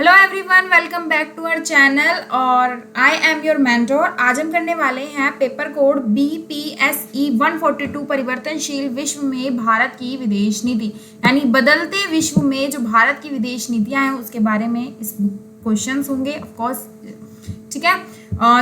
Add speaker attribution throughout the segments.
Speaker 1: Hello everyone, welcome back to our channel और I am your mentor. आज हम करने वाले हैं पेपर कोड BPSE 142 परिवर्तनशील विश्व में भारत की विदेश नीति, यानी बदलते विश्व में जो भारत की विदेश नीतियां हैं उसके बारे में इस क्वेश्चंस होंगे ऑफ कोर्स। ठीक है,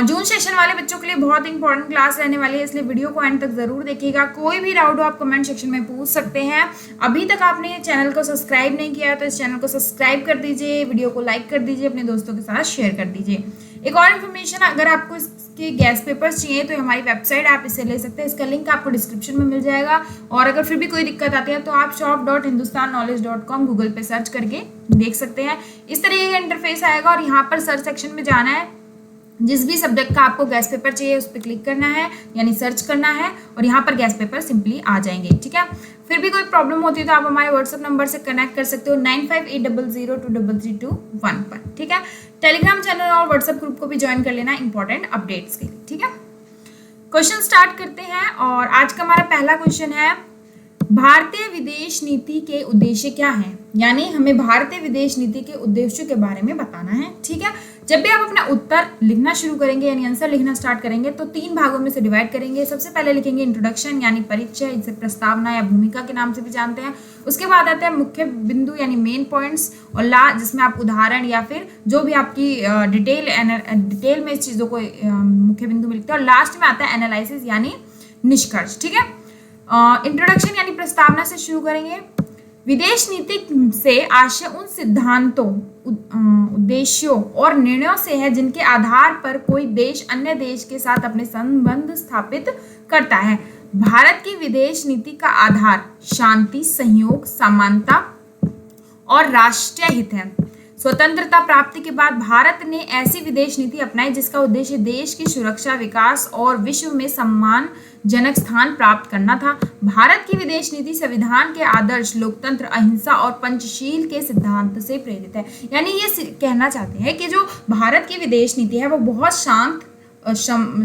Speaker 1: जून सेशन वाले बच्चों के लिए बहुत इंपॉर्टेंट क्लास रहने वाली है, इसलिए वीडियो को एंड तक जरूर देखिएगा। कोई भी डाउट हो आप कमेंट सेक्शन में पूछ सकते हैं। अभी तक आपने चैनल को सब्सक्राइब नहीं किया तो इस चैनल को सब्सक्राइब कर दीजिए, वीडियो को लाइक कर दीजिए, अपने दोस्तों के साथ शेयर कर दीजिए। एक और इन्फॉर्मेशन, अगर आपको इसके गैस पेपर्स चाहिए तो हमारी वेबसाइट आप इसे ले सकते हैं, इसका लिंक आपको डिस्क्रिप्शन में मिल जाएगा। और अगर फिर भी कोई दिक्कत आती है तो आप shop.hindustanknowledge.com गूगल पे सर्च करके देख सकते हैं। इस तरीके का इंटरफेस आएगा और यहाँ पर सर्च सेक्शन में जाना है, जिस भी सब्जेक्ट का आपको गैस पेपर चाहिए उस पर क्लिक करना है, यानी सर्च करना है और यहाँ पर गैस पेपर सिंपली आ जाएंगे। ठीक है, फिर भी कोई प्रॉब्लम होती है तो आप हमारे व्हाट्सएप नंबर से कनेक्ट कर सकते हो 9580023321 पर। ठीक है, टेलीग्राम चैनल और व्हाट्सएप ग्रुप को भी ज्वाइन कर लेना इंपॉर्टेंट अपडेट्स के लिए। ठीक है, क्वेश्चन स्टार्ट करते हैं और आज का हमारा पहला क्वेश्चन है, भारतीय विदेश नीति के उद्देश्य क्या हैं? यानी हमें भारतीय विदेश नीति के उद्देश्यों के बारे में बताना है। ठीक है, जब भी आप अपना उत्तर लिखना शुरू करेंगे यानी आंसर लिखना स्टार्ट करेंगे तो 3 भागों में से डिवाइड करेंगे। सबसे पहले लिखेंगे इंट्रोडक्शन यानी परिचय, इसे प्रस्तावना या भूमिका के नाम से भी जानते हैं। उसके बाद आते हैं मुख्य बिंदु यानी मेन पॉइंट्स और जिसमें आप उदाहरण या फिर जो भी आपकी डिटेल में इस चीज़ों को मुख्य बिंदु में लिखते हैं। और लास्ट में आता है एनालिसिस यानी निष्कर्ष। ठीक है, इंट्रोडक्शन यानी प्रस्तावना से शुरू करेंगे। विदेश नीति से आशय उन सिद्धांतों, उद्देश्यों और निर्णयों से है जिनके आधार पर कोई देश अन्य देश के साथ अपने संबंध स्थापित करता है। भारत की विदेश नीति का आधार शांति, सहयोग, समानता और राष्ट्रीय हित है। स्वतंत्रता प्राप्ति के बाद भारत ने ऐसी विदेश नीति अपनाई जिसका उद्देश्य देश की सुरक्षा, विकास और विश्व में सम्मानजनक स्थान प्राप्त करना था। भारत की विदेश नीति संविधान के आदर्श, लोकतंत्र, अहिंसा और पंचशील के सिद्धांत से प्रेरित है। यानी ये कहना चाहते हैं कि जो भारत की विदेश नीति है वो बहुत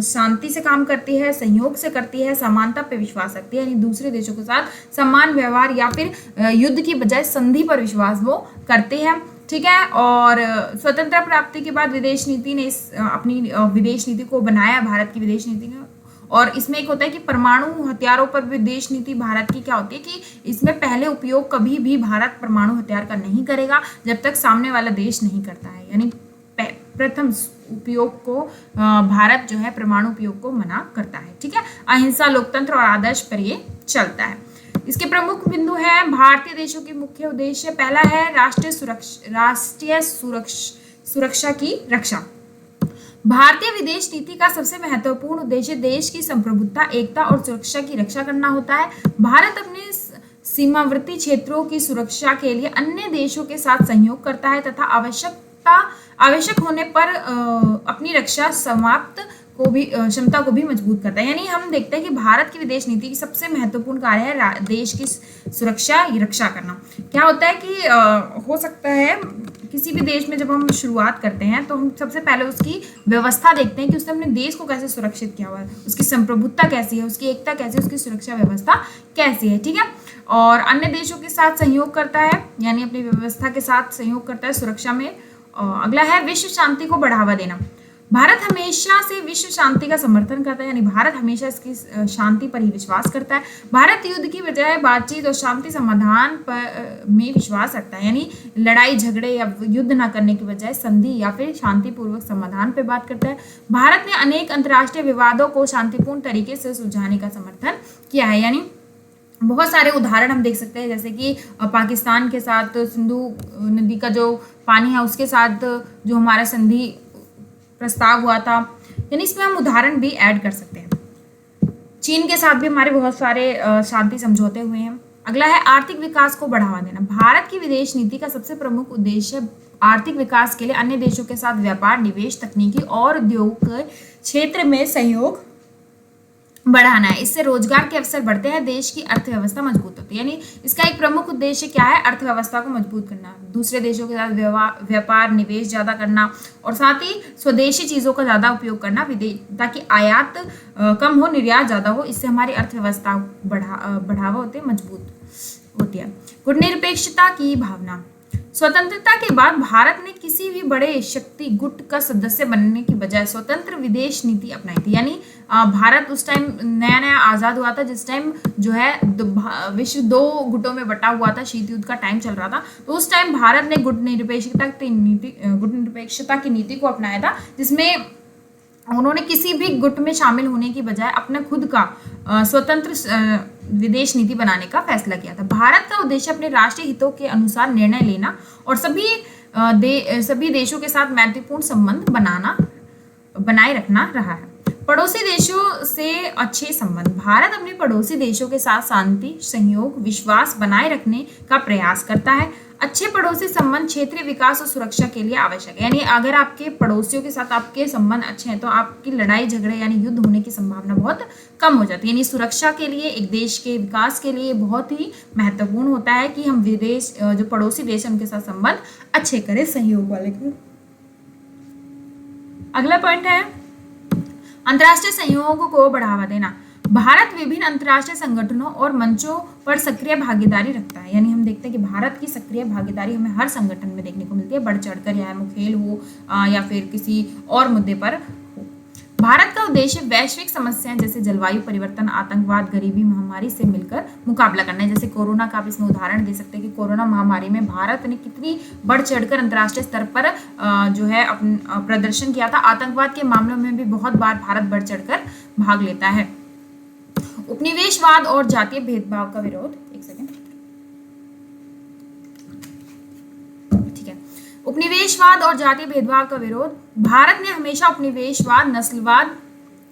Speaker 1: शांति से काम करती है, सहयोग से करती है, समानता पे विश्वास रखती है, यानी दूसरे देशों के साथ समान व्यवहार या फिर युद्ध की बजाय संधि पर विश्वास वो करते हैं। ठीक है, और स्वतंत्रता प्राप्ति के बाद विदेश नीति ने अपनी विदेश नीति को बनाया, भारत की विदेश नीति ने। और इसमें एक होता है कि परमाणु हथियारों पर विदेश नीति भारत की क्या होती है कि इसमें पहले उपयोग कभी भी भारत परमाणु हथियार का नहीं करेगा जब तक सामने वाला देश नहीं करता है, यानी प्रथम उपयोग को भारत जो है परमाणु उपयोग को मना करता है। ठीक है, अहिंसा, लोकतंत्र और आदर्श पर ये चलता है। इसके प्रमुख बिंदु हैं भारतीय देशों के मुख्य उद्देश्य। पहला है राष्ट्रीय सुरक्षा की रक्षा। भारतीय विदेश नीति का सबसे महत्वपूर्ण उद्देश्य देश की संप्रभुता, एकता और सुरक्षा की रक्षा करना होता है। भारत अपने सीमावर्ती क्षेत्रों की सुरक्षा के लिए अन्य देशों के साथ सहयोग करता है तथा आवश्यक होने पर अपनी रक्षा क्षमता को भी मजबूत करता है। यानी हम देखते हैं कि भारत की विदेश नीति की सबसे महत्वपूर्ण कार्य है देश की सुरक्षा रक्षा करना। क्या होता है कि हो सकता है किसी भी देश में जब हम शुरुआत करते हैं तो हम सबसे पहले उसकी व्यवस्था देखते हैं कि उसने अपने देश को कैसे सुरक्षित किया हुआ है, उसकी संप्रभुता कैसी है, उसकी एकता कैसी है, उसकी सुरक्षा व्यवस्था कैसी है। ठीक है, और अन्य देशों के साथ सहयोग करता है, यानी अपनी व्यवस्था के साथ सहयोग करता है सुरक्षा में। अगला है विश्व शांति को बढ़ावा देना। भारत हमेशा से विश्व शांति का समर्थन करता है, यानी भारत हमेशा इसकी शांति पर ही विश्वास करता है। भारत युद्ध की बजाय बातचीत और शांति समाधान में विश्वास रखता है, यानी लड़ाई झगड़े या युद्ध न करने की बजाय संधि या फिर शांतिपूर्वक समाधान पर बात करता है। भारत ने अनेक अंतर्राष्ट्रीय विवादों को शांतिपूर्ण तरीके से सुलझाने का समर्थन किया है, यानी बहुत सारे उदाहरण हम देख सकते हैं, जैसे कि पाकिस्तान के साथ सिंधु नदी का जो पानी है उसके साथ जो हमारा संधि प्रस्ताव हुआ था, यानी इसमें हम उदाहरण भी ऐड कर सकते हैं। चीन के साथ भी हमारे बहुत सारे शांति समझौते हुए हैं। अगला है आर्थिक विकास को बढ़ावा देना। भारत की विदेश नीति का सबसे प्रमुख उद्देश्य आर्थिक विकास के लिए अन्य देशों के साथ व्यापार, निवेश, तकनीकी और उद्योग क्षेत्र में सहयोग बढ़ाना है। इससे रोजगार के अवसर बढ़ते हैं, देश की अर्थव्यवस्था मजबूत होती है। यानी इसका एक प्रमुख उद्देश्य क्या है? अर्थव्यवस्था को मजबूत करना, दूसरे देशों के साथ व्यापार, निवेश ज़्यादा करना और साथ ही स्वदेशी चीज़ों का ज़्यादा उपयोग करना, ताकि आयात कम हो, निर्यात ज़्यादा हो। इससे हमारी अर्थव्यवस्था बढ़ावा होती है, मजबूत होती है। गुणनिरपेक्षता की भावना। स्वतंत्रता के बाद भारत ने किसी भी बड़े शक्ति गुट का सदस्य बनने की बजाय स्वतंत्र विदेश नीति अपनाई थी। यानी भारत उस टाइम नया नया आजाद हुआ था, जिस टाइम जो है विश्व दो गुटों में बटा हुआ था, शीत युद्ध का टाइम चल रहा था। तो उस टाइम भारत ने गुट निरपेक्षता की नीति को अपनाया था, जिसमें उन्होंने किसी भी गुट में शामिल होने की बजाय अपने खुद का स्वतंत्र विदेश नीति बनाने का फैसला किया था। भारत का उद्देश्य अपने राष्ट्रीय हितों के अनुसार निर्णय लेना और सभी देशों के साथ मैत्रीपूर्ण संबंध बनाए रखना रहा है। पड़ोसी देशों से अच्छे संबंध। भारत अपने पड़ोसी देशों के साथ शांति, सहयोग, विश्वास बनाए रखने का प्रयास करता है। अच्छे पड़ोसी संबंध क्षेत्रीय विकास और सुरक्षा के लिए आवश्यक है। यानी अगर आपके पड़ोसियों के साथ आपके संबंध अच्छे हैं तो आपकी लड़ाई झगड़े यानी युद्ध होने की संभावना बहुत कम हो जाती है। यानी सुरक्षा के लिए, एक देश के विकास के लिए बहुत ही महत्वपूर्ण होता है कि हम जो पड़ोसी देश है उनके साथ संबंध अच्छे करें, सहयोग वाले। अगला पॉइंट है अंतर्राष्ट्रीय सहयोग को बढ़ावा देना। भारत विभिन्न अंतर्राष्ट्रीय संगठनों और मंचों पर सक्रिय भागीदारी रखता है। यानी हम देखते हैं कि भारत की सक्रिय भागीदारी हमें हर संगठन में देखने को मिलती है, बढ़ चढ़कर, या वो खेल हो या फिर किसी और मुद्दे पर हो। भारत का उद्देश्य वैश्विक समस्याएं जैसे जलवायु परिवर्तन, आतंकवाद, गरीबी, महामारी से मिलकर मुकाबला करना है। जैसे कोरोना का आप इसमें उदाहरण दे सकते हैं कि कोरोना महामारी में भारत ने कितनी बढ़ चढ़कर अंतर्राष्ट्रीय स्तर पर जो है प्रदर्शन किया था। आतंकवाद के मामलों में भी बहुत बार भारत बढ़ चढ़कर भाग लेता है। उपनिवेशवाद और जातीय भेदभाव का विरोध। एक सेकेंड, ठीक है। उपनिवेशवाद और जातीय भेदभाव का विरोध। भारत ने हमेशा उपनिवेशवाद, नस्लवाद,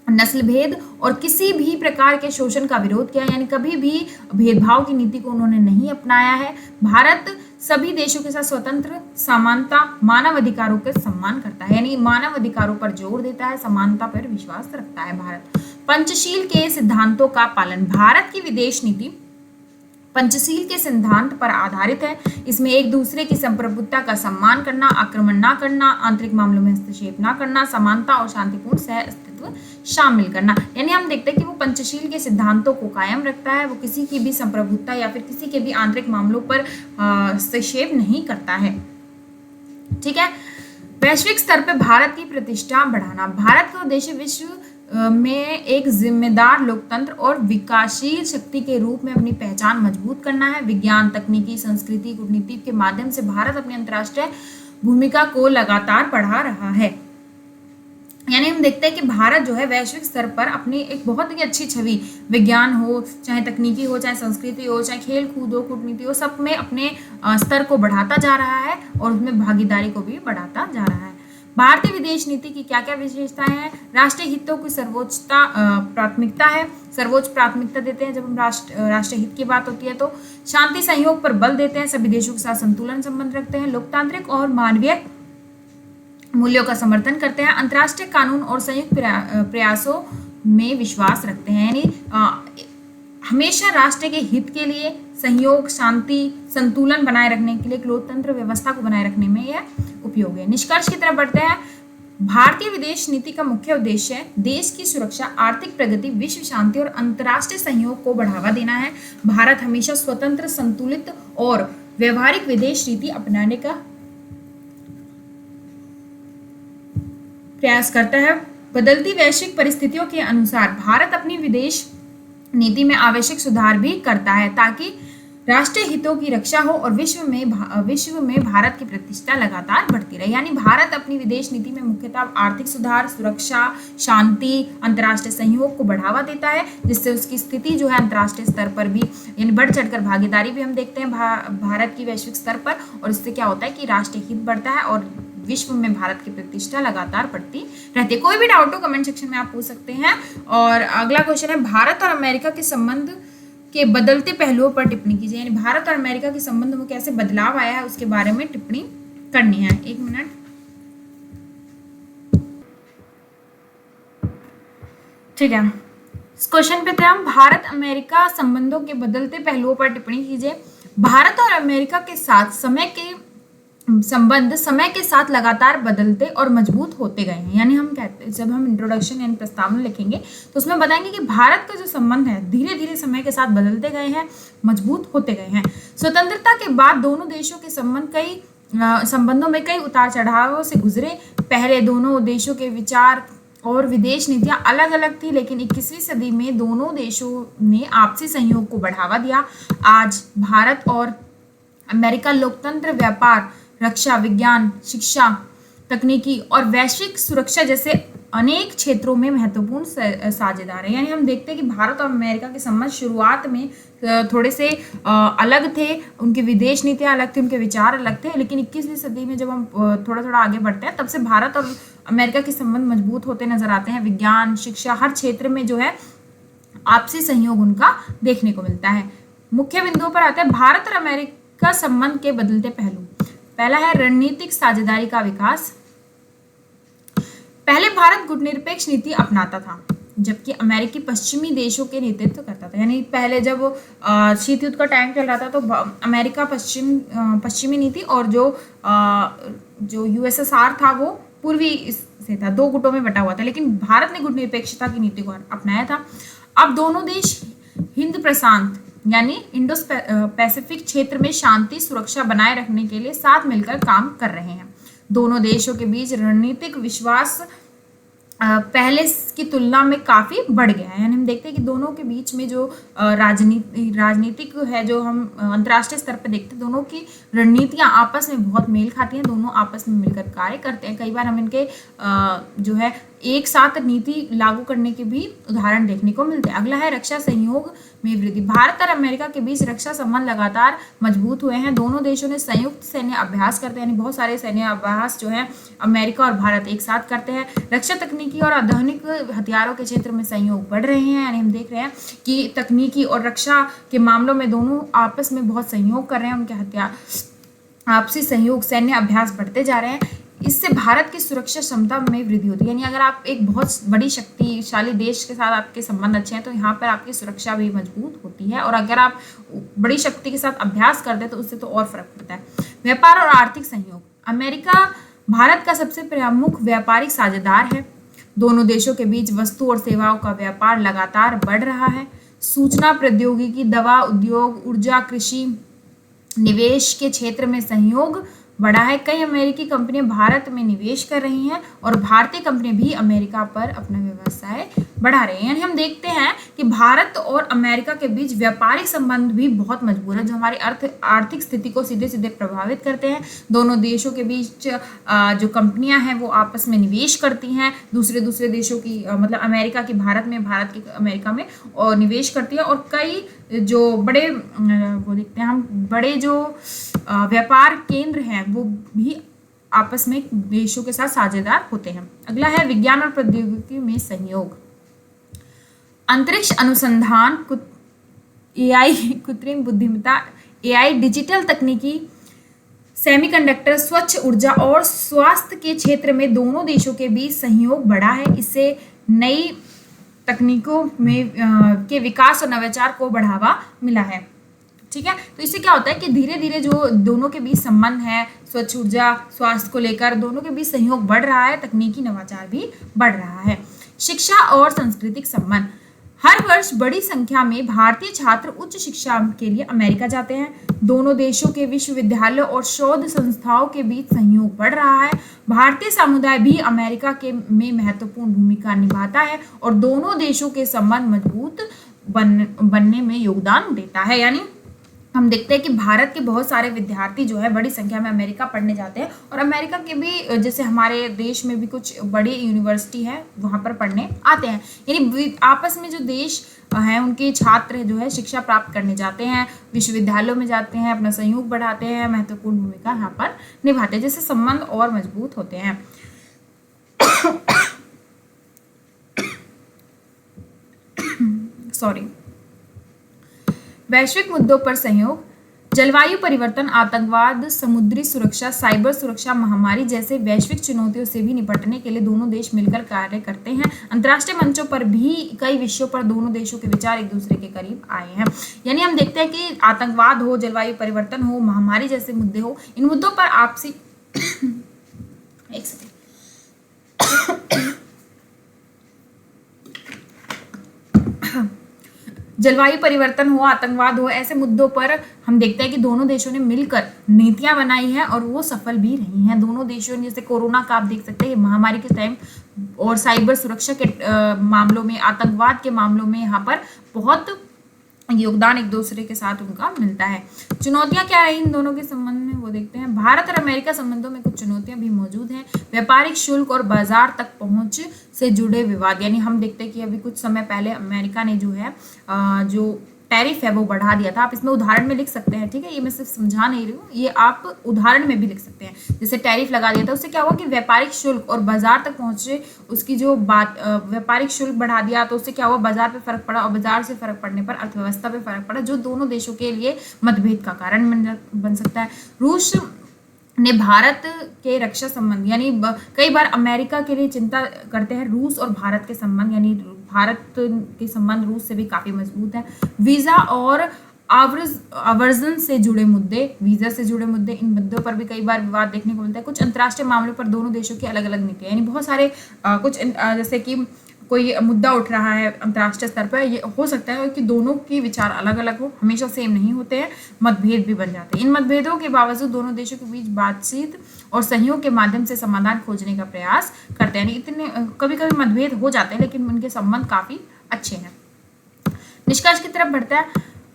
Speaker 1: नस्लभेद और किसी भी प्रकार के शोषण का विरोध किया। यानी कभी भी भेदभाव की नीति को उन्होंने नहीं अपनाया है। भारत सभी देशों के साथ स्वतंत्र, समानता, मानव अधिकारों का सम्मान करता है। यानी मानव अधिकारों पर जोर देता है, समानता पर विश्वास रखता है भारत। पंचशील के सिद्धांतों का पालन। भारत की विदेश नीति पंचशील के सिद्धांत पर आधारित है। इसमें एक दूसरे की संप्रभुता का सम्मान करना, आक्रमण न करना, आंतरिक मामलों में हस्तक्षेप न करना, समानता और शांतिपूर्ण सह अस्तित्व शामिल करना। यानी हम देखते हैं कि वो पंचशील के सिद्धांतों को कायम रखता है। वो किसी की भी संप्रभुता या फिर किसी के भी आंतरिक मामलों पर हस्तक्षेप नहीं करता है। ठीक है। वैश्विक स्तर पर भारत की प्रतिष्ठा बढ़ाना। भारत का उद्देश्य विश्व में एक जिम्मेदार लोकतंत्र और विकासशील शक्ति के रूप में अपनी पहचान मजबूत करना है। विज्ञान, तकनीकी, संस्कृति, कूटनीति के माध्यम से भारत अपनी अंतर्राष्ट्रीय भूमिका को लगातार बढ़ा रहा है। यानी हम देखते हैं कि भारत जो है वैश्विक स्तर पर अपनी एक बहुत ही अच्छी छवि, विज्ञान हो, चाहे तकनीकी हो, चाहे संस्कृति हो, चाहे खेल कूद हो, कूटनीति हो, सब में अपने स्तर को बढ़ाता जा रहा है और उसमें भागीदारी को भी बढ़ाता जा रहा है। भारतीय विदेश नीति की क्या क्या विशेषताएं हैं? राष्ट्रीय हितों की प्राथमिकता है, सर्वोच्च प्राथमिकता देते हैं जब हम राष्ट्रीय हित की बात होती है तो। शांति सहयोग पर बल देते हैं, सभी देशों के साथ संतुलन संबंध रखते हैं, लोकतांत्रिक और मानवीय मूल्यों का समर्थन करते हैं, अंतर्राष्ट्रीय कानून और संयुक्त प्रयासों में विश्वास रखते हैं। यानी हमेशा राष्ट्र के हित के लिए सहयोग, शांति, संतुलन बनाए रखने के लिए एक लोकतंत्र व्यवस्था को बनाए रखने में यह उपयोग है। निष्कर्ष की तरफ बढ़ते हैं। भारतीय विदेश नीति का मुख्य उद्देश्य है देश की सुरक्षा, आर्थिक प्रगति, विश्व शांति और अंतर्राष्ट्रीय सहयोग को बढ़ावा देना है। भारत हमेशा स्वतंत्र, संतुलित और व्यवहारिक विदेश नीति अपनाने का प्रयास करता है। बदलती वैश्विक परिस्थितियों के अनुसार भारत अपनी विदेश नीति में आवश्यक सुधार भी करता है ताकि राष्ट्रीय हितों की रक्षा हो और विश्व में भारत की प्रतिष्ठा लगातार बढ़ती रहे। यानी भारत अपनी विदेश नीति में मुख्यतः आर्थिक सुधार, सुरक्षा, शांति, अंतर्राष्ट्रीय सहयोग को बढ़ावा देता है, जिससे उसकी स्थिति जो है अंतर्राष्ट्रीय स्तर पर भी यानी बढ़ चढ़कर भागीदारी भी हम देखते हैं भारत की वैश्विक स्तर पर। और इससे क्या होता है कि राष्ट्रीय हित बढ़ता है और विश्व में भारत की प्रतिष्ठा लगातार बढ़ती रहती है। कोई भी डाउट हो कमेंट सेक्शन में आप पूछ सकते हैं। और अगला क्वेश्चन है भारत और अमेरिका के संबंध के बदलते पहलुओं पर टिप्पणी कीजिए। यानी भारत और अमेरिका के संबंध में कैसे बदलाव आया है उसके बारे में टिप्पणी करनी है। एक मिनट, ठीक है। इस क्वेश्चन पे थे हम, भारत अमेरिका संबंधों के बदलते पहलुओं पर टिप्पणी कीजिए। भारत और अमेरिका के साथ संबंध समय के साथ लगातार बदलते और मजबूत होते गए हैं। यानी हम कहते हैं, जब हम इंट्रोडक्शन यानी प्रस्तावना लिखेंगे तो उसमें बताएंगे कि भारत का जो संबंध है धीरे धीरे समय के साथ बदलते गए हैं, मजबूत होते गए हैं। स्वतंत्रता के बाद दोनों देशों के संबंध कई संबंधों में कई उतार चढ़ावों से गुजरे। पहले दोनों देशों के विचार और विदेश नीतियां अलग अलग थी, लेकिन 21वीं सदी में दोनों देशों ने आपसी सहयोग को बढ़ावा दिया। आज भारत और अमेरिका लोकतंत्र, व्यापार, रक्षा, विज्ञान, शिक्षा, तकनीकी और वैश्विक सुरक्षा जैसे अनेक क्षेत्रों में महत्वपूर्ण साझेदार हैं। यानी हम देखते हैं कि भारत और अमेरिका के संबंध शुरुआत में थोड़े से अलग थे, उनकी विदेश नीतियां अलग थी, उनके विचार अलग थे, लेकिन 21वीं सदी में जब हम थोड़ा थोड़ा आगे बढ़ते हैं, तब से भारत और अमेरिका के संबंध मजबूत होते नजर आते हैं। विज्ञान, शिक्षा, हर क्षेत्र में जो है आपसी सहयोग उनका देखने को मिलता है। मुख्य बिंदुओं पर आते हैं भारत और अमेरिका संबंध के बदलते पहलू। पहला है रणनीतिक साझेदारी का विकास। पहले भारत गुटनिरपेक्ष नीति अपनाता था, जबकि अमेरिकी पश्चिमी देशों के नेतृत्व करता था। यानी पहले जब शीत युद्ध का टाइम चल रहा था, तो अमेरिका पश्चिमी नीति और जो यूएसएसआर था वो पूर्वी से था, दो गुटों में बटा हुआ था। लेकिन भारत ने गुटनिरपेक्षता की नीति को अपनाया था। अब दोनों देश हिंद प्रशांत यानी इंडो पैसिफिक क्षेत्र में शांति सुरक्षा बनाए रखने के लिए साथ मिलकर काम कर रहे हैं। दोनों देशों के बीच रणनीतिक विश्वास पहले की तुलना में काफी बढ़ गया है। यानी हम देखते हैं कि दोनों के बीच में जो राजनीतिक है, जो हम अंतर्राष्ट्रीय स्तर पर देखते हैं, दोनों की रणनीतियां आपस में बहुत मेल खाती हैं, दोनों आपस में मिलकर कार्य करते हैं। कई बार हम इनके जो है एक साथ नीति लागू करने के भी उदाहरण देखने को मिलते हैं। अगला है रक्षा सहयोग में वृद्धि। भारत और अमेरिका के बीच रक्षा संबंध लगातार मजबूत हुए हैं। दोनों देशों ने संयुक्त सैन्य अभ्यास करते हैं, यानी बहुत सारे सैन्य अभ्यास जो है अमेरिका और भारत एक साथ करते हैं। रक्षा तकनीकी और आधुनिक हथियारों के क्षेत्र में सहयोग बढ़ रहे हैं। यानी हम देख रहे हैं कि तकनीकी और रक्षा के मामलों में दोनों आपस में बहुत सहयोग कर रहे हैं। उनके हथियार आपसी सहयोग, सैन्य अभ्यास बढ़ते जा रहे हैं। इससे भारत की सुरक्षा क्षमता में वृद्धि होती है। यानी अगर आप एक बहुत बड़ी शक्तिशाली देश के साथ आपके संबंध अच्छे हैं, तो यहाँ पर आपकी सुरक्षा भी मजबूत होती है। और अगर आप बड़ी शक्ति के साथ अभ्यास करते हैं, तो उससे तो और फर्क पड़ता है। व्यापार और आर्थिक सहयोग। अमेरिका भारत का सबसे प्रमुख व्यापारिक साझेदार है। दोनों देशों के बीच वस्तु और सेवाओं का व्यापार लगातार बढ़ रहा है। सूचना प्रौद्योगिकी, दवा उद्योग, ऊर्जा, कृषि, निवेश के क्षेत्र में सहयोग बढ़ा है। कई अमेरिकी कंपनियां भारत में निवेश कर रही हैं और भारतीय कंपनियां भी अमेरिका पर अपना व्यवसाय बढ़ा रहे हैं। यानी हम देखते हैं कि भारत और अमेरिका के बीच व्यापारिक संबंध भी बहुत मजबूत है, जो हमारी आर्थिक स्थिति को सीधे सीधे प्रभावित करते हैं। दोनों देशों के बीच जो कंपनियां हैं वो आपस में निवेश करती हैं, दूसरे देशों की मतलब अमेरिका की भारत में, भारत की अमेरिका में और निवेश करती है। और कई जो बड़े वो देखते हैं हम, बड़े जो व्यापार केंद्र हैं वो भी आपस में देशों के साथ साझेदार होते हैं। अगला है विज्ञान और प्रौद्योगिकी में सहयोग। अंतरिक्ष अनुसंधान, एआई, कृत्रिम बुद्धिमत्ता, एआई, डिजिटल तकनीकी, सेमीकंडक्टर, स्वच्छ ऊर्जा और स्वास्थ्य के क्षेत्र में दोनों देशों के बीच सहयोग बढ़ा है। इससे नई तकनीकों में के विकास और नवाचार को बढ़ावा मिला है। ठीक है, तो इससे क्या होता है कि धीरे धीरे जो दोनों के बीच संबंध है, स्वच्छ ऊर्जा, स्वास्थ्य को लेकर दोनों के बीच सहयोग बढ़ रहा है, तकनीकी नवाचार भी बढ़ रहा है। शिक्षा और सांस्कृतिक संबंध। हर वर्ष बड़ी संख्या में भारतीय छात्र उच्च शिक्षा के लिए अमेरिका जाते हैं। दोनों देशों के विश्वविद्यालयों और शोध संस्थाओं के बीच सहयोग बढ़ रहा है। भारतीय समुदाय भी अमेरिका में महत्वपूर्ण भूमिका निभाता है और दोनों देशों के संबंध मजबूत बनने में योगदान देता है। यानी हम देखते हैं कि भारत के बहुत सारे विद्यार्थी जो है बड़ी संख्या में अमेरिका पढ़ने जाते हैं, और अमेरिका के भी जैसे हमारे देश में भी कुछ बड़ी यूनिवर्सिटी है वहाँ पर पढ़ने आते हैं। यानी आपस में जो देश हैं उनके छात्र जो है शिक्षा प्राप्त करने जाते हैं, विश्वविद्यालयों में जाते हैं, अपना सहयोग बढ़ाते हैं, महत्वपूर्ण भूमिका यहाँ पर निभाते हैं, जिससे संबंध और मजबूत होते हैं। सॉरी। वैश्विक मुद्दों पर सहयोग। जलवायु परिवर्तन, आतंकवाद, समुद्री सुरक्षा, साइबर सुरक्षा, महामारी जैसे वैश्विक चुनौतियों से भी निपटने के लिए दोनों देश मिलकर कार्य करते हैं। अंतर्राष्ट्रीय मंचों पर भी कई विषयों पर दोनों देशों के विचार एक दूसरे के करीब आए हैं। यानी हम देखते हैं कि आतंकवाद हो, जलवायु परिवर्तन हो, महामारी जैसे मुद्दे हो, इन मुद्दों पर आपसी एक सेकेंड जलवायु परिवर्तन हो, आतंकवाद हो, ऐसे मुद्दों पर हम देखते हैं कि दोनों देशों ने मिलकर नीतियां बनाई हैं और वो सफल भी रही हैं। दोनों देशों ने, जैसे कोरोना का आप देख सकते हैं महामारी के टाइम और साइबर सुरक्षा के मामलों में, आतंकवाद के मामलों में यहाँ पर बहुत योगदान एक दूसरे के साथ उनका मिलता है। चुनौतियां क्या रही इन दोनों के संबंध में वो देखते हैं। भारत और अमेरिका संबंधों में कुछ चुनौतियां भी मौजूद हैं। व्यापारिक शुल्क और बाजार तक पहुंच से जुड़े विवाद, यानी हम देखते हैं कि अभी कुछ समय पहले अमेरिका ने जो है जो टैरिफ है वो बढ़ा दिया था। आप इसमें उदाहरण में लिख सकते हैं, ठीक है, ये मैं सिर्फ समझा नहीं रही हूँ, ये आप उदाहरण में भी लिख सकते हैं। जैसे टैरिफ लगा दिया था, उससे क्या हुआ कि व्यापारिक शुल्क और बाजार तक पहुंचे, उसकी जो बात, व्यापारिक शुल्क बढ़ा दिया तो उससे क्या हुआ, बाजार पे फर्क पड़ा और बाजार से फर्क पड़ने पर अर्थव्यवस्था पे फर्क पड़ा, जो दोनों देशों के लिए मतभेद का कारण बन सकता है। रूस ने भारत के रक्षा संबंध, यानी कई बार अमेरिका के लिए चिंता करते हैं रूस और भारत के संबंध, यानी भारत के संबंध रूस से भी काफी मजबूत है। वीजा और आवर्जन से जुड़े मुद्दे, वीजा से जुड़े मुद्दे, इन मुद्दों पर भी कई बार विवाद देखने को मिलता है। कुछ अंतर्राष्ट्रीय मामलों पर दोनों देशों की अलग अलग नीतियां, यानी बहुत सारे जैसे कि कोई मुद्दा उठ रहा है अंतर्राष्ट्रीय स्तर पर, ये हो सकता है कि दोनों के विचार अलग अलग हो, हमेशा सेम नहीं होते हैं, मतभेद भी बन जाते हैं। इन मतभेदों के बावजूद दोनों देशों के बीच बातचीत और सहयोग के माध्यम से समाधान खोजने का प्रयास करते हैं। इतने कभी कभी मतभेद हो जाते हैं लेकिन उनके संबंध काफी अच्छे हैं। निष्कर्ष की तरफ बढ़ता है।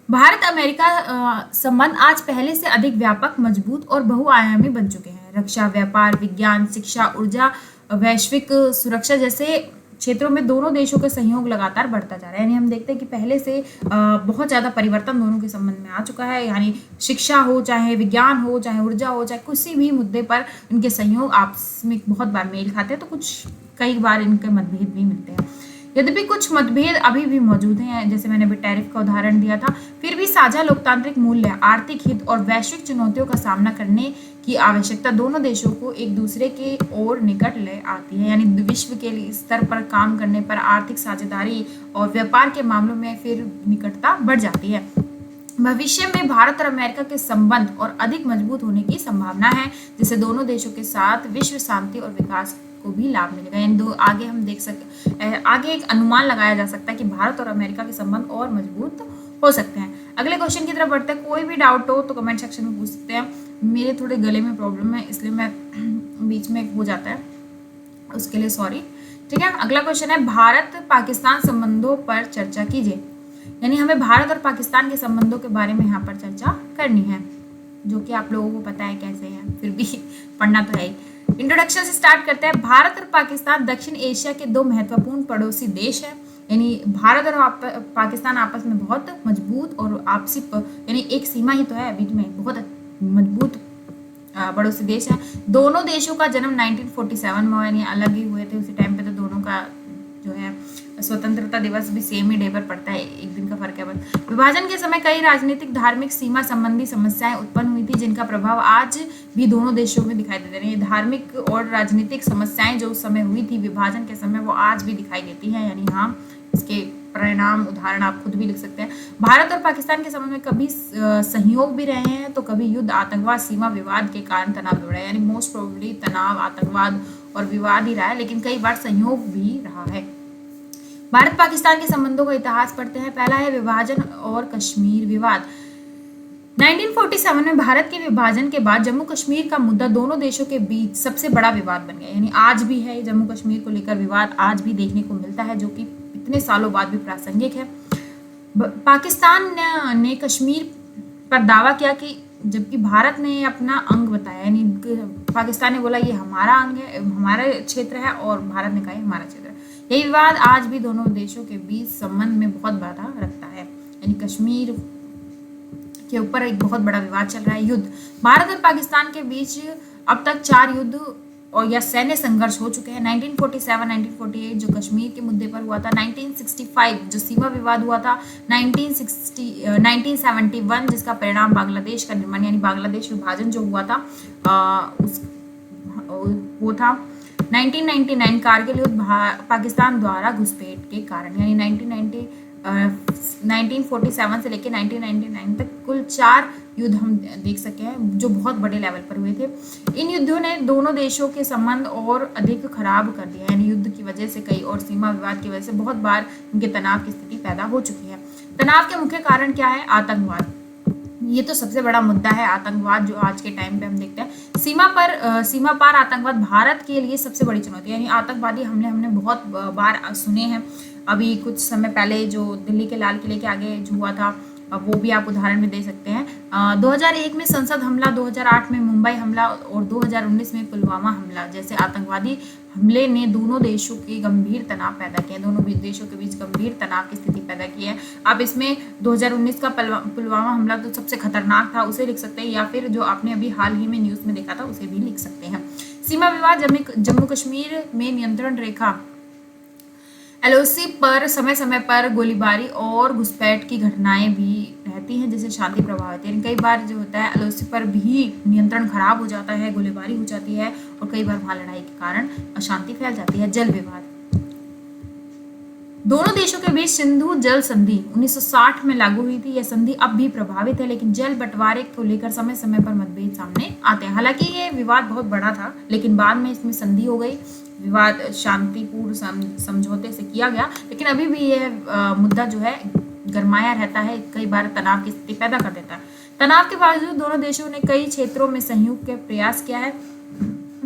Speaker 1: भारत अमेरिका संबंध आज पहले से अधिक व्यापक, मजबूत और बहुआयामी बन चुके हैं। रक्षा, व्यापार, विज्ञान, शिक्षा, ऊर्जा, वैश्विक सुरक्षा जैसे क्षेत्रों में दोनों देशों का सहयोग लगातार बढ़ता जा रहा है। यानी हम देखते हैं कि पहले से बहुत ज़्यादा परिवर्तन दोनों के संबंध में आ चुका है। यानी शिक्षा हो, चाहे विज्ञान हो, चाहे ऊर्जा हो, चाहे किसी भी मुद्दे पर इनके सहयोग आपस में बहुत बार मेल खाते हैं, तो कई बार इनके मतभेद भी मिलते हैं। यद्यपि कुछ मतभेद अभी भी मौजूद हैं, जैसे मैंने अभी टैरिफ का उदाहरण दिया था, फिर भी साझा लोकतांत्रिक मूल्य, आर्थिक हित और वैश्विक चुनौतियों का सामना करने की आवश्यकता दोनों देशों को एक दूसरे के ओर निकट ले आती है। यानी विश्व के स्तर पर काम करने पर आर्थिक साझेदारी और व्यापार के मामलों में फिर निकटता बढ़ जाती है। भविष्य में भारत और अमेरिका के संबंध और अधिक मजबूत होने की संभावना है, जिससे दोनों देशों के साथ विश्व शांति और विकास को भी लाभ मिलेगा। यानी आगे हम देख सकते, आगे एक अनुमान लगाया जा सकता है कि भारत और अमेरिका के संबंध और मजबूत हो सकते हैं। अगले क्वेश्चन की तरफ बढ़ते हैं। कोई भी डाउट हो तो कमेंट सेक्शन में पूछ सकते हैं। मेरे थोड़े गले में प्रॉब्लम है, इसलिए मैं बीच में हो जाता है, उसके लिए सॉरी, ठीक है। अगला क्वेश्चन है, भारत पाकिस्तान संबंधों पर चर्चा कीजिए। यानी हमें भारत और पाकिस्तान के संबंधों के बारे में यहाँ पर चर्चा करनी है, जो कि आप लोगों को पता है कैसे है, फिर भी पढ़ना तो है ही। इंट्रोडक्शन से स्टार्ट करते हैं। भारत और पाकिस्तान दक्षिण एशिया के दो महत्वपूर्ण पड़ोसी देश हैं। यानी भारत और पाकिस्तान आपस में बहुत मजबूत और आपसी यानी एक सीमा ही तो है बीच में, बहुत मजबूत पड़ोसी देश है। दोनों देशों का जन्म 1947 में, यानी अलग ही हुए थे उसी टाइम पे, तो दोनों का जो है स्वतंत्रता दिवस भी सेम ही डे पर पड़ता है, एक दिन का फर्क है बस। विभाजन के समय कई राजनीतिक, धार्मिक, सीमा संबंधी समस्याएं उत्पन्न हुई थी, जिनका प्रभाव आज भी दोनों देशों में दिखाई देते हैं। धार्मिक और राजनीतिक समस्याएं जो उस समय हुई थी विभाजन के समय, वो आज भी दिखाई देती हैं। यानी हाँ, इसके परिणाम उदाहरण आप खुद भी लिख सकते हैं। भारत और पाकिस्तान के संबंध में कभी सहयोग भी रहे हैं, तो कभी युद्ध, आतंकवाद, सीमा विवाद के कारण तनाव जुड़ा है। यानी मोस्ट प्रोबेबली तनाव, आतंकवाद और विवाद ही रहा है, लेकिन कई बार सहयोग भी रहा है। भारत पाकिस्तान के संबंधों का इतिहास पढ़ते हैं। पहला है विभाजन और कश्मीर विवाद। 1947 में भारत के विभाजन के बाद जम्मू कश्मीर का मुद्दा दोनों देशों के बीच सबसे बड़ा विवाद बन गया। यानी आज भी है जम्मू कश्मीर को लेकर विवाद, आज भी देखने को मिलता है, जो कि इतने सालों बाद भी प्रासंगिक है। पाकिस्तान ने कश्मीर पर दावा किया कि, जबकि भारत ने अपना अंग बताया। यानी पाकिस्तान ने बोला ये हमारा अंग है, हमारा क्षेत्र है, और भारत ने कहा हमारा क्षेत्र है। यही विवाद आज भी दोनों देशों के बीच संबंध में बहुत बाधा रखता है। यानी कश्मीर के ऊपर एक बहुत बड़ा विवाद चल रहा है। युद्ध, भारत और पाकिस्तान के बीच अब तक 4 युद्ध और या सैन्य संघर्ष हो चुके हैं। 1947, 1948 जो कश्मीर के मुद्दे पर हुआ था, 1965 जो सीमा विवाद हुआ था, 1971 जिसका परिणाम बांग्लादेश का निर्माण, यानी बांग्लादेश विभाजन जो हुआ था वो था। 1999 कारगिल युद्ध पाकिस्तान द्वारा घुसपैठ के कारण। यानी 1947 से लेकर 1999 तक कुल 4 युद्ध हम देख सके हैं, जो बहुत बड़े लेवल पर हुए थे। इन युद्धों ने दोनों देशों के संबंध और अधिक खराब कर दिया। यानी युद्ध की वजह से कई और सीमा विवाद की वजह से बहुत बार उनके तनाव की स्थिति पैदा हो चुकी है। तनाव के मुख्य कारण क्या है? आतंकवाद। ये तो सबसे बड़ा मुद्दा है आतंकवाद, जो आज के टाइम पे हम देखते हैं। सीमा पार आतंकवाद भारत के लिए सबसे बड़ी चुनौती है, यानी आतंकवादी हमले हमने बहुत बार सुने हैं। अभी कुछ समय पहले जो दिल्ली के लाल किले के आगे जो हुआ था, वो भी आप उदाहरण में दे सकते हैं। 2001 में संसद हमला, 2008 में मुंबई हमला और 2019 में पुलवामा हमला जैसे आतंकवादी हमले ने दोनों देशों के गंभीर तनाव पैदा किए, दोनों देशों के बीच गंभीर तनाव की स्थिति पैदा की है। आप इसमें 2019 का पुलवामा हमला तो सबसे खतरनाक था, उसे लिख सकते हैं, या फिर जो आपने अभी हाल ही में न्यूज़ में देखा था उसे भी लिख सकते हैं। सीमा विवाद, जम्मू कश्मीर में नियंत्रण रेखा एलओसी पर समय समय पर गोलीबारी और घुसपैठ की घटनाएं भी रहती हैं, जिससे शांति प्रभावित है। कई बार जो होता है एलओसी पर भी नियंत्रण खराब हो जाता है, गोलीबारी हो जाती है और कई बार वहां लड़ाई के कारण अशांति फैल जाती है। जल विवाद, दोनों देशों के बीच सिंधु जल संधि 1960 में लागू हुई थी। यह संधि अब भी प्रभावित है, लेकिन जल बंटवारे को लेकर समय समय पर मतभेद सामने आते हैं। हालांकि ये विवाद बहुत बड़ा था, लेकिन बाद में इसमें संधि हो गई, विवाद शांतिपूर्ण समझौते से किया गया, लेकिन अभी भी यह मुद्दा जो है गरमाया रहता है, कई बार तनाव की स्थिति पैदा कर देता है। तनाव के बावजूद दोनों देशों ने कई क्षेत्रों में सहयोग के प्रयास किया है।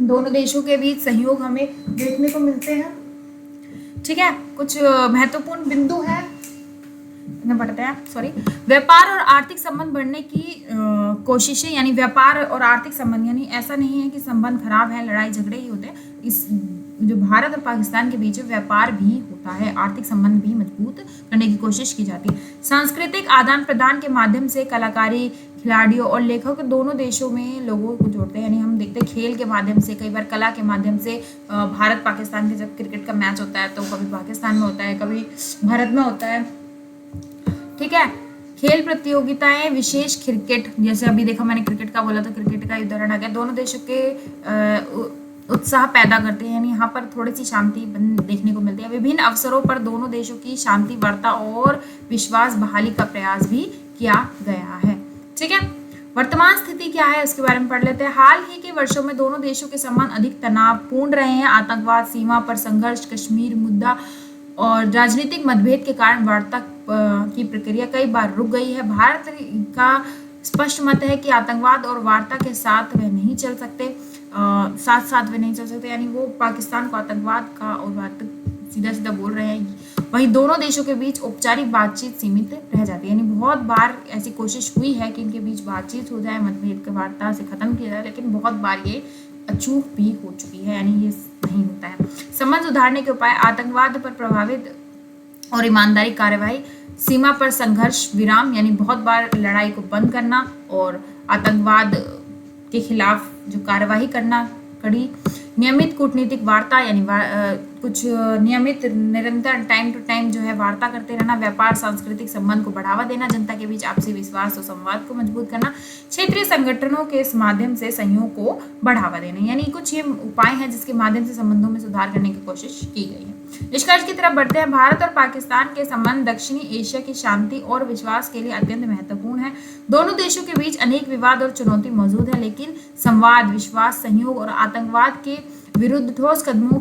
Speaker 1: दोनों देशों के बीच सहयोग हमें देखने को मिलते हैं। ठीक है, कुछ महत्वपूर्ण बिंदु है, बढ़ते हैं। व्यापार और आर्थिक संबंध बढ़ने की कोशिशें, यानी व्यापार और आर्थिक संबंध, यानी ऐसा नहीं है कि संबंध खराब है, लड़ाई झगड़े ही होते हैं। इस जो भारत और पाकिस्तान के बीच व्यापार भी होता है, आर्थिक संबंध भी मजबूत करने की कोशिश की जाती है। सांस्कृतिक आदान प्रदान के माध्यम से कलाकारी, खिलाड़ियों और लेखक दोनों देशों में लोगों को जोड़ते हैं, यानी हम देखते हैं खेल के माध्यम से, कई बार कला के माध्यम से। भारत पाकिस्तान के जब क्रिकेट का मैच होता है तो कभी पाकिस्तान में होता है, कभी भारत में होता है। ठीक है, खेल प्रतियोगिताएं, विशेष क्रिकेट, जैसे अभी देखा मैंने क्रिकेट का बोला तो क्रिकेट का उदाहरण आ गया, दोनों देशों के उत्साह पैदा करते हैं, यानी यहाँ पर थोड़ी सी शांति देखने को मिलती है। विभिन्न अवसरों पर दोनों देशों की शांति वार्ता और विश्वास बहाली का प्रयास भी किया गया है। ठीक है, वर्तमान स्थिति क्या है उसके बारे में पढ़ लेते हैं। हाल ही के वर्षों में दोनों देशों के संबंध अधिक तनावपूर्ण रहे हैं। आतंकवाद, सीमा पर संघर्ष, कश्मीर मुद्दा और राजनीतिक मतभेद के कारण वार्ता की प्रक्रिया कई बार रुक गई है। भारत का स्पष्ट मत है कि आतंकवाद और वार्ता के साथ वे नहीं चल सकते, यानी वो पाकिस्तान को आतंकवाद का और वार्ता सीधा सीधा बोल रहे हैं। वहीं दोनों देशों के बीच औपचारिक बातचीत सीमित रह जाती है, यानी बहुत बार ऐसी कोशिश हुई है कि इनके बीच बातचीत हो जाए, मतभेद के वार्ता से खत्म किया जाए, लेकिन बहुत बार ये अचूक भी हो चुकी है, यानी ये नहीं होता है। संबंध सुधारने के उपाय, आतंकवाद पर प्रभावित और ईमानदारी कार्यवाही, सीमा पर संघर्ष विराम, यानी बहुत बार लड़ाई को बंद करना और आतंकवाद के खिलाफ जो कार्यवाही करना, कड़ी नियमित कूटनीतिक वार्ता, यानी कुछ नियमित निरंतर टाइम टू टाइम जो है वार्ता करते रहना। व्यापार, सांस्कृतिक संबंध को बढ़ावा देना, जनता के बीच आपसी विश्वास और संवाद को मजबूत करना। क्षेत्रीय संगठनों के इस माध्यम से सहयोग को बढ़ावा देना, यानी कुछ ये उपाय हैं जिसके माध्यम से संबंधों में सुधार करने की कोशिश की गई है। निष्कर्ष की तरफ बढ़ते हैं। भारत और पाकिस्तान के संबंध दक्षिणी एशिया की शांति और विश्वास के लिए अत्यंत महत्वपूर्ण है। दोनों देशों के बीच अनेक विवाद और चुनौती मौजूद है, लेकिन संवाद, विश्वास, सहयोग और आतंकवाद के विरुद्ध ठोस कदमों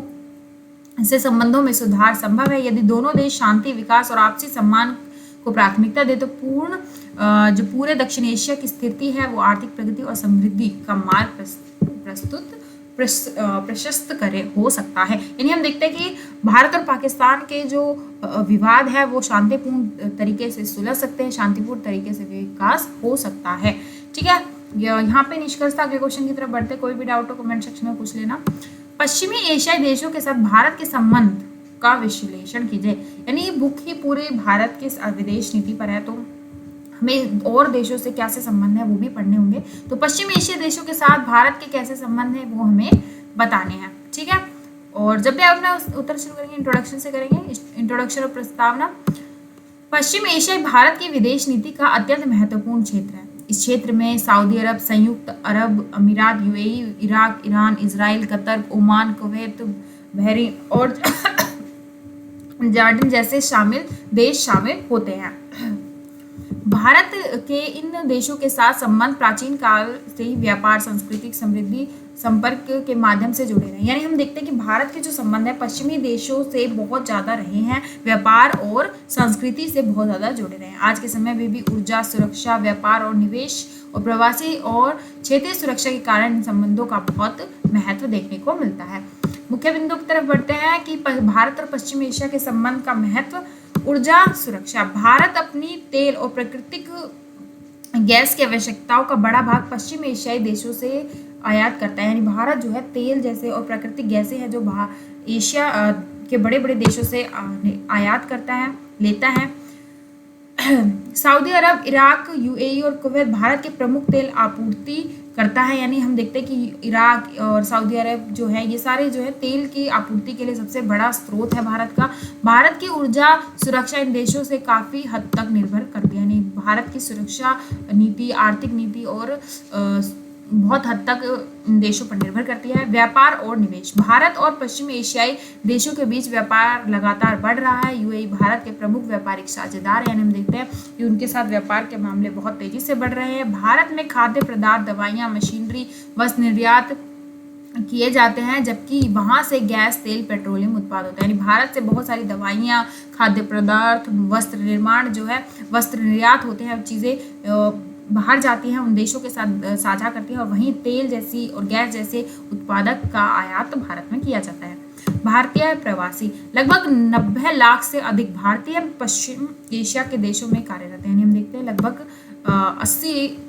Speaker 1: से संबंधों में सुधार संभव है। यदि दोनों देश शांति, विकास और आपसी सम्मान को प्राथमिकता दे तो जो पूरे दक्षिण एशिया की स्थिति है वो आर्थिक प्रगति और समृद्धि का मार्ग प्रशस्त हो सकता है। यानी हम देखते हैं कि भारत और पाकिस्तान के जो विवाद है वो शांतिपूर्ण तरीके से सुलझ सकते हैं, शांतिपूर्ण तरीके से विकास हो सकता है। ठीक है, यहाँ पे निष्कर्षता के क्वेश्चन की तरफ बढ़ते। कोई भी डाउट हो कमेंट सेक्शन में पूछ लेना। पश्चिमी एशियाई देशों के साथ भारत के संबंध का विश्लेषण कीजिए, यानी बुक ही पूरे भारत के विदेश नीति पर है, तो हमें और देशों से कैसे संबंध है वो भी पढ़ने होंगे। तो पश्चिम एशियाई देशों के साथ भारत के कैसे संबंध है वो हमें बताने हैं। ठीक है, और जब भी आप अपना उत्तर शुरू करेंगे इंट्रोडक्शन से करेंगे, इंट्रोडक्शन और प्रस्तावना। पश्चिम एशिया भारत की विदेश नीति का अत्यंत महत्वपूर्ण क्षेत्र है। इस क्षेत्र में सऊदी अरब, संयुक्त अरब अमीरात, UAE, Iraq, Iran, Israel, Qatar, Oman, Kuwait, Bahrain और जॉर्डन जैसे देश शामिल होते हैं। भारत के इन देशों के साथ संबंध प्राचीन काल से ही व्यापार, सांस्कृतिक समृद्धि, संपर्क के माध्यम से जुड़े रहे। यानी हम देखते हैं कि भारत के जो संबंध है पश्चिमी देशों से बहुत ज़्यादा रहे हैं, व्यापार और संस्कृति से बहुत ज़्यादा जुड़े रहे हैं। आज के समय में भी ऊर्जा, सुरक्षा, व्यापार और निवेश और प्रवासी और क्षेत्रीय सुरक्षा के कारण इन संबंधों का बहुत महत्व देखने को मिलता है। मुख्य बिंदु की तरफ बढ़ते हैं कि भारत और पश्चिम एशिया के संबंध का महत्व। ऊर्जा सुरक्षा, भारत अपनी तेल और प्राकृतिक गैस की आवश्यकताओं का बड़ा भाग पश्चिम एशियाई देशों से आयात करता है। यानी भारत जो है तेल जैसे और प्राकृतिक गैसें हैं जो एशिया के बड़े बड़े देशों से आयात करता है, लेता है। सऊदी अरब, इराक, यूएई और कुवैत भारत के प्रमुख तेल आपूर्ति करता है। यानी हम देखते हैं कि इराक और सऊदी अरब जो है ये सारे जो है तेल की आपूर्ति के लिए सबसे बड़ा स्रोत है भारत का। भारत की ऊर्जा सुरक्षा इन देशों से काफ़ी हद तक निर्भर करती है। यानी भारत की सुरक्षा नीति, आर्थिक नीति और बहुत हद तक इन देशों पर निर्भर करती है। व्यापार और निवेश, भारत और पश्चिम एशियाई देशों के बीच व्यापार लगातार बढ़ रहा है। यूएई भारत के प्रमुख व्यापारिक साझेदार, यानी हम देखते हैं कि उनके साथ व्यापार के मामले बहुत तेजी से बढ़ रहे हैं। भारत में खाद्य पदार्थ, दवाइयाँ, मशीनरी, वस्त्र निर्यात किए जाते हैं, जबकि वहाँ से गैस, तेल, पेट्रोलियम उत्पाद होता है। यानी भारत से बहुत सारी दवाइयाँ, खाद्य पदार्थ, वस्त्र निर्माण जो है वस्त्र निर्यात होते हैं, चीज़ें बाहर जाती हैं, उन देशों के साथ साझा करती हैं, और वहीं तेल जैसी और गैस जैसे उत्पादक का आयात भारत में किया जाता है। भारतीय प्रवासी, लगभग 90 लाख से अधिक भारतीय पश्चिम एशिया के देशों में कार्यरत हैं। हम देखते हैं लगभग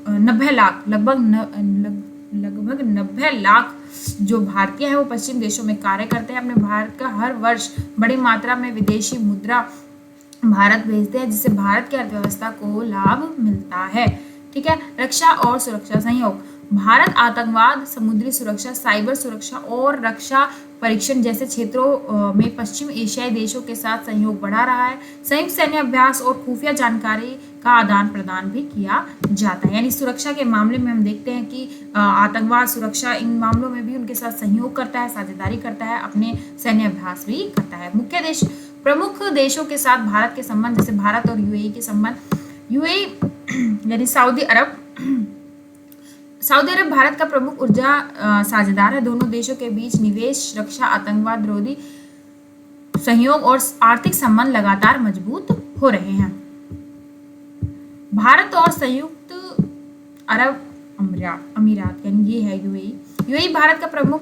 Speaker 1: 90 लाख लगभग 90 लाख जो भारतीय है वो पश्चिम देशों में कार्य करते हैं। अपने भारत का हर वर्ष बड़ी मात्रा में विदेशी मुद्रा भारत भेजते हैं, जिससे भारत की अर्थव्यवस्था को लाभ मिलता है। ठीक है। रक्षा और सुरक्षा सहयोग, भारत आतंकवाद, समुद्री सुरक्षा, साइबर सुरक्षा और रक्षा परीक्षण जैसे क्षेत्रों में पश्चिम एशियाई देशों के साथ सहयोग बढ़ा रहा है। संयुक्त सैन्य अभ्यास और खुफिया जानकारी का आदान प्रदान भी किया जाता है। यानी सुरक्षा के मामले में हम देखते हैं कि आतंकवाद, सुरक्षा, इन मामलों में भी उनके साथ सहयोग करता है, साझेदारी करता है, अपने सैन्य अभ्यास भी करता है। मुख्य देश, प्रमुख देशों के साथ भारत के संबंध, जैसे भारत और यूएई के संबंध। यूएई यानी सऊदी अरब भारत का प्रमुख ऊर्जा साझेदार है। दोनों देशों के बीच निवेश, रक्षा, आतंकवाद विरोधी सहयोग और आर्थिक संबंध लगातार मजबूत हो रहे हैं। भारत और संयुक्त अरब अमीरात यानी ये है यूएई। यूएई भारत का प्रमुख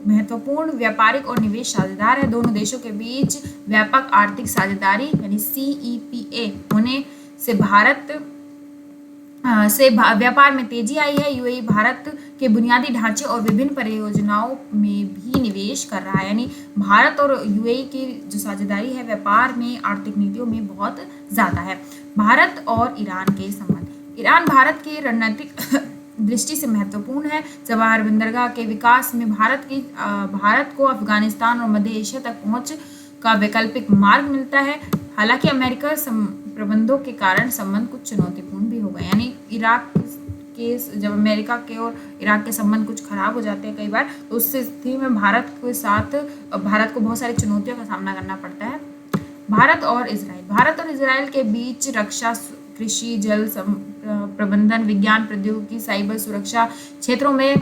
Speaker 1: महत्वपूर्ण व्यापारिक और निवेश साझेदार है। दोनों देशों के बीच व्यापक आर्थिक साझेदारी यानी CEPA होने से व्यापार में तेजी आई है। यूएई भारत के बुनियादी ढांचे और विभिन्न परियोजनाओं में भी निवेश कर रहा है। यानी भारत और यूएई की जो साझेदारी है व्यापार में, आर्थिक नीतियों में बहुत ज़्यादा है। भारत और ईरान के संबंध, ईरान भारत के रणनीतिक दृष्टि से महत्वपूर्ण है। जवाहर बंदरगाह के विकास में भारत को अफगानिस्तान और मध्य एशिया तक पहुंच का वैकल्पिक मार्ग मिलता है। हालांकि अमेरिका प्रबंधों के कारण संबंध कुछ चुनौतीपूर्ण भी हो गए। यानी इराक के जब अमेरिका के और इराक के संबंध कुछ खराब हो जाते हैं कई बार, तो उस स्थिति में भारत को बहुत सारी चुनौतियों का सामना करना पड़ता है। भारत और इजराइल के बीच रक्षा, कृषि, जल प्रबंधन, विज्ञान, प्रौद्योगिकी, साइबर सुरक्षा क्षेत्रों में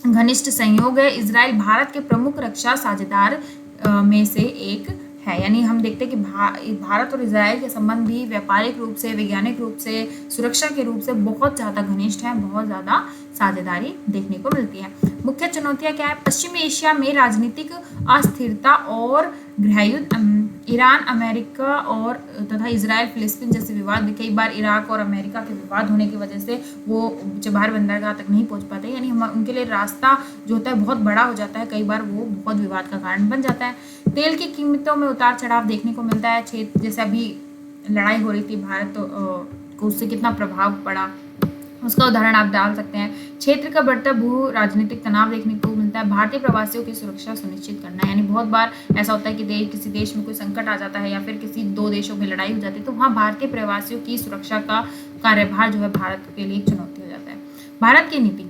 Speaker 1: घनिष्ठ सहयोग है। इजराइल भारत के प्रमुख रक्षा साझेदार में से एक है। यानी हम देखते हैं कि भारत और इजराइल के संबंध भी व्यापारिक रूप से, वैज्ञानिक रूप से, सुरक्षा के रूप से बहुत ज़्यादा घनिष्ठ हैं, बहुत ज़्यादा साझेदारी देखने को मिलती है। मुख्य चुनौतियाँ क्या है? पश्चिमी एशिया में राजनीतिक अस्थिरता और गृहयुद्ध, ईरान, अमेरिका और तथा इजराइल, फिलिस्तीन जैसे विवाद। कई बार इराक और अमेरिका के विवाद होने की वजह से वो जवाहर बंदरगाह तक नहीं पहुंच पाते। यानी उनके लिए रास्ता जो होता है बहुत बड़ा हो जाता है, कई बार वो बहुत विवाद का कारण बन जाता है। तेल की कीमतों में उतार चढ़ाव देखने को मिलता है। क्षेत्र जैसे अभी लड़ाई हो रही थी, भारत को उससे कितना प्रभाव पड़ा उसका उदाहरण आप डाल सकते हैं। क्षेत्र का बढ़ता भू राजनीतिक तनाव देखने को मिलता है। भारतीय प्रवासियों की सुरक्षा सुनिश्चित करना, यानी बहुत बार ऐसा होता है कि किसी देश में कोई संकट आ जाता है या फिर किसी दो देशों में लड़ाई हो जाती है, तो वहाँ भारतीय प्रवासियों की सुरक्षा का कार्यभार जो है भारत के लिए एक चुनौती हो जाता है। भारत की नीति,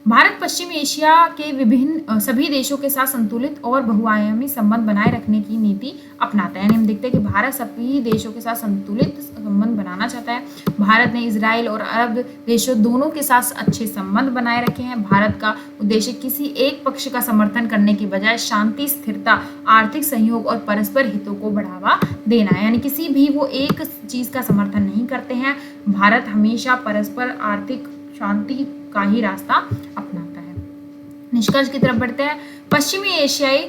Speaker 1: भारत पश्चिम एशिया के विभिन्न सभी देशों के साथ संतुलित और बहुआयामी संबंध बनाए रखने की नीति अपनाता है। यानी हम देखते हैं कि भारत सभी देशों के साथ संतुलित संबंध बनाना चाहता है। भारत ने इजराइल और अरब देशों दोनों के साथ अच्छे संबंध बनाए रखे हैं। भारत का उद्देश्य किसी एक पक्ष का समर्थन करने की बजाय शांति, स्थिरता, आर्थिक सहयोग और परस्पर हितों को बढ़ावा देना है। यानी किसी भी वो एक चीज का समर्थन नहीं करते हैं। भारत हमेशा परस्पर आर्थिक शांति का ही रास्ता अपनाता है। निष्कर्ष की तरफ बढ़ते हैं। पश्चिमी एशियाई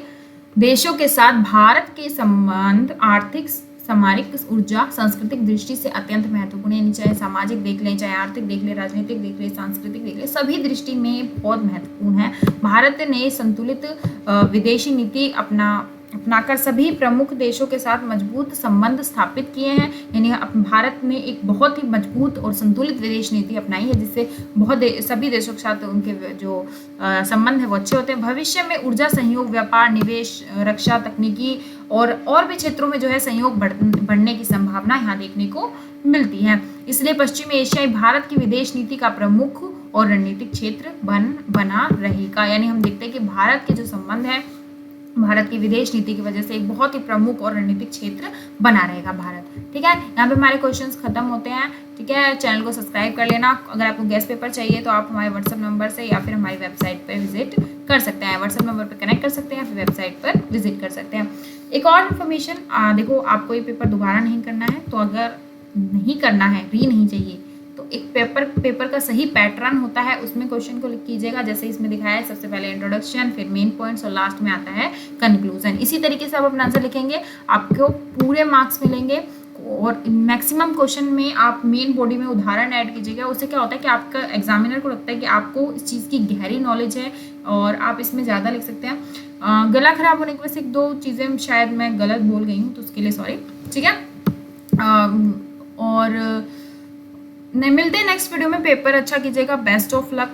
Speaker 1: देशों के साथ भारत के संबंध आर्थिक, सामरिक, ऊर्जा, सांस्कृतिक दृष्टि से अत्यंत महत्वपूर्ण है। यानी चाहे सामाजिक देख लें, चाहे आर्थिक देख लें, राजनीतिक देख लें, सांस्कृतिक देख लें, सभी दृष्टि में बहुत महत्वपूर्ण है। भारत ने संतुलित विदेशी नीति अपनाकर सभी प्रमुख देशों के साथ मजबूत संबंध स्थापित किए हैं। यानी भारत ने एक बहुत ही मजबूत और संतुलित विदेश नीति अपनाई है, जिससे सभी देशों के साथ उनके जो संबंध है वो अच्छे होते हैं। भविष्य में ऊर्जा सहयोग, व्यापार, निवेश, रक्षा, तकनीकी और भी क्षेत्रों में जो है सहयोग बढ़ने की संभावना यहाँ देखने को मिलती है। इसलिए पश्चिमी एशियाई भारत की विदेश नीति का प्रमुख और रणनीतिक क्षेत्र बना रहेगा। यानी हम देखते हैं कि भारत के जो संबंध है, भारत की विदेश नीति की वजह से एक बहुत ही प्रमुख और रणनीतिक क्षेत्र बना रहेगा भारत। ठीक है, यहाँ पे हमारे क्वेश्चंस खत्म होते हैं। ठीक है, चैनल को सब्सक्राइब कर लेना। अगर आपको गेस्ट पेपर चाहिए तो आप हमारे व्हाट्सएप नंबर से या फिर हमारी वेबसाइट पर विजिट कर सकते हैं। व्हाट्सएप नंबर पर कनेक्ट कर सकते हैं, फिर वेबसाइट पर विजिट कर सकते हैं। एक और इन्फॉर्मेशन, देखो आपको ये पेपर दोबारा नहीं करना है, तो अगर नहीं करना है, नहीं चाहिए, तो एक पेपर का सही पैटर्न होता है, उसमें क्वेश्चन को लिख कीजिएगा जैसे इसमें दिखाया है। सबसे पहले इंट्रोडक्शन, फिर मेन पॉइंट्स और लास्ट में आता है कंक्लूजन। इसी तरीके से आप अपना आंसर लिखेंगे, आपको पूरे मार्क्स मिलेंगे। और मैक्सिमम क्वेश्चन में आप मेन बॉडी में उदाहरण ऐड कीजिएगा। उससे क्या होता है कि आपका एग्जामिनर को लगता है कि आपको इस चीज़ की गहरी नॉलेज है और आप इसमें ज़्यादा लिख सकते हैं। गला खराब होने की वजह से 1-2 चीज़ें शायद मैं गलत बोल गई हूँ, तो उसके लिए सॉरी। ठीक है, और मिलते हैं नेक्स्ट वीडियो में। पेपर अच्छा कीजिएगा। Best of luck.